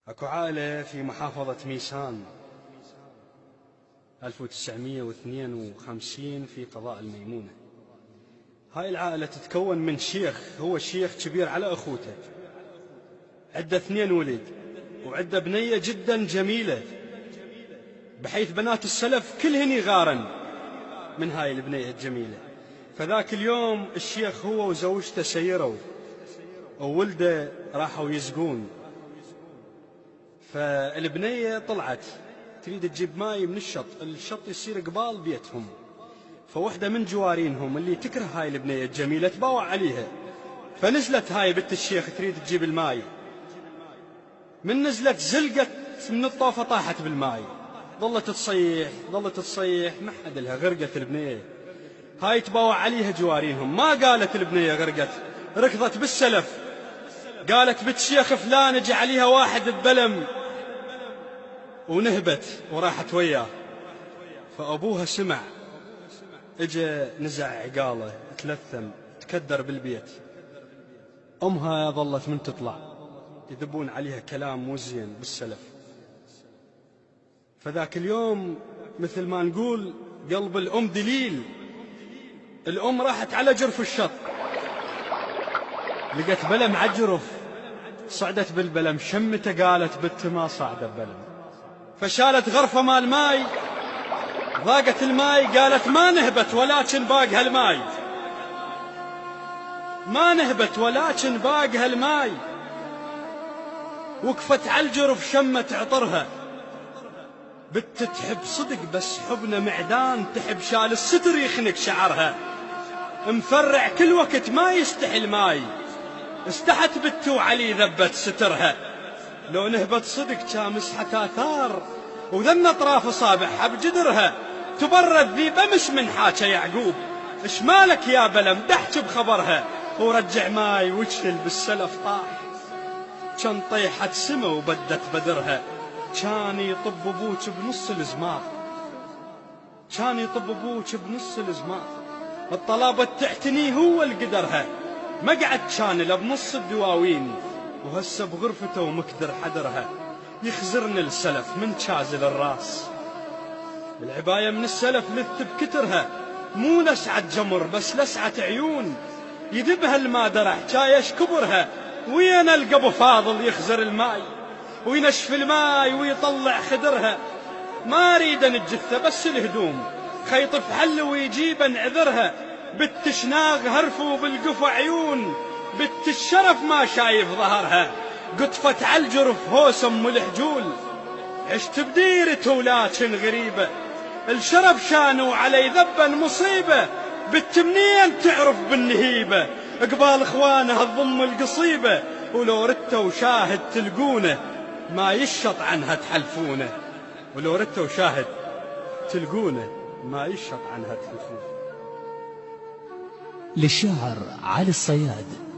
اكو عائلة في محافظة ميسان 1952 في قضاء الميمونة. هاي العائلة تتكون من شيخ، هو الشيخ كبير على أخوته، عنده 2 ولد وعنده بنية جدا جميلة، بحيث بنات السلف كلهن يغارن من هاي البنية الجميلة. فذاك اليوم الشيخ هو وزوجته سيروا وولده راحوا يسقون، فالبنية طلعت تريد تجيب ماي من الشط يصير قبال بيتهم، فوحدة من جوارينهم اللي تكره هاي البنية الجميلة تباوع عليها، فنزلت هاي بنت الشيخ تريد تجيب الماي، من نزلت زلقت من الطوفة طاحت بالماي، ظلت تصيح ما حد لها، غرقت البنية. هاي تباوع عليها جوارينهم، ما قالت البنية غرقت، ركضت بالسلف قالت بنت الشيخ فلان اجى عليها واحد ببلم، ونهبت وراحت وياه. فأبوها سمع، اجى نزع عقاله تلثم تكدر بالبيت. أمها ظلت من تطلع يذبون عليها كلام مو زين بالسلف. فذاك اليوم مثل ما نقول قلب الأم دليل، الأم راحت على جرف الشط لقت بلم عجرف، صعدت بالبلم شمته قالت بنت ما صعدت بلم، فشالت غرفة مال ماي ضاقت الماي، قالت ما نهبت ولكن باقها الماي، ما نهبت ولكن باقها الماي. وقفت على الجرف شمت عطرها، بنت تحب صدق بس حبنا معدان، تحب شال الستر يخنق شعرها، مفرع كل وقت ما يستحي الماي، استحت بنت وعلي ذبت سترها. لو نهبت صدق كان مسحت آثار وذن أطراف أصابعها بجدرها، تبرد ذي بمس من حاجة يعقوب، اش مالك يا بلم دحج بخبرها، ورجع ماي وجهل بالسلف طاح، كان طيحت سما وبدت بدرها. كان يطب ابوك بنص الزمان، كان يطب ابوك بنص الزمان، الطلابة تعتني هو القدرها، مقعد كان له بنص الدواوين، وهسه بغرفته ومكدر حدرها. يخزرن السلف من شازل الراس، العباية من السلف لث بكترها، مو لسعة جمر بس لسعة عيون، يذبها المادرة حكايش كبرها. وين القبو فاضل يخزر الماي وينشف الماي ويطلع خدرها، ما ريد الجثة بس الهدوم، خيط في حل ويجيب عذرها. بنت شناغ هرفوا بالقفا عيون، بنت الشرف ما شايف ظهرها، قطفت على الجرف هوس ام الحجول، عشت بديرته ولكن غريبة، الشرف شانوا علي ذبا مصيبة، بنت منين تعرف بالنهيبة، قبال اخوانها الضم القصيبة، ولو ردتوا شاهد تلقونه ما يشط عنها تحلفونه، ولو ردتوا شاهد تلقونه ما يشط عنها تحلفونه. للشاعر علي الصياد.